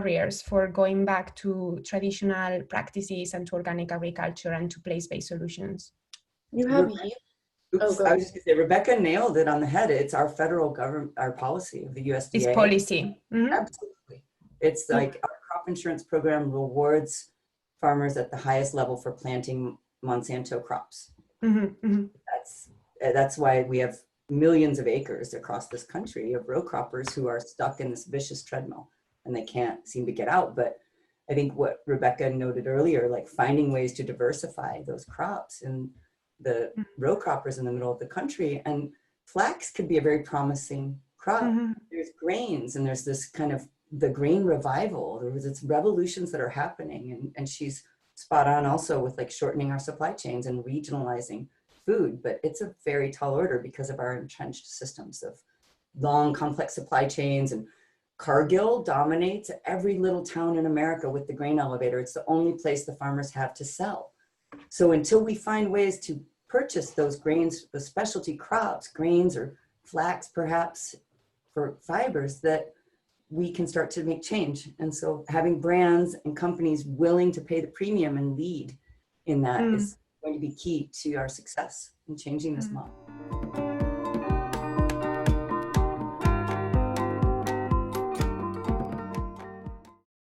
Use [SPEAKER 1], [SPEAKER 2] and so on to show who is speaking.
[SPEAKER 1] barriers for going back to traditional practices and to organic agriculture and to place-based solutions?
[SPEAKER 2] You have
[SPEAKER 3] I was just going to say, Rebecca nailed it on the head. It's our federal government, our policy of the USDA.
[SPEAKER 1] It's policy. Mm-hmm.
[SPEAKER 3] Absolutely. It's like our crop insurance program rewards farmers at the highest level for planting Monsanto crops.
[SPEAKER 1] Mm-hmm. Mm-hmm.
[SPEAKER 3] That's why we have millions of acres across this country of row croppers who are stuck in this vicious treadmill and they can't seem to get out. But I think what Rebecca noted earlier, like finding ways to diversify those crops and the row croppers in the middle of the country, and flax could be a very promising crop. Mm-hmm. There's grains, and there's this kind of the grain revival. It's revolutions that are happening, and she's spot on also with like shortening our supply chains and regionalizing food, but it's a very tall order because of our entrenched systems of long, complex supply chains. And Cargill dominates every little town in America with the grain elevator. It's the only place the farmers have to sell. So until we find ways to purchase those grains, the specialty crops, grains or flax perhaps for fibers, that we can start to make change. And so having brands and companies willing to pay the premium and lead in that is going to be key to our success in changing this model.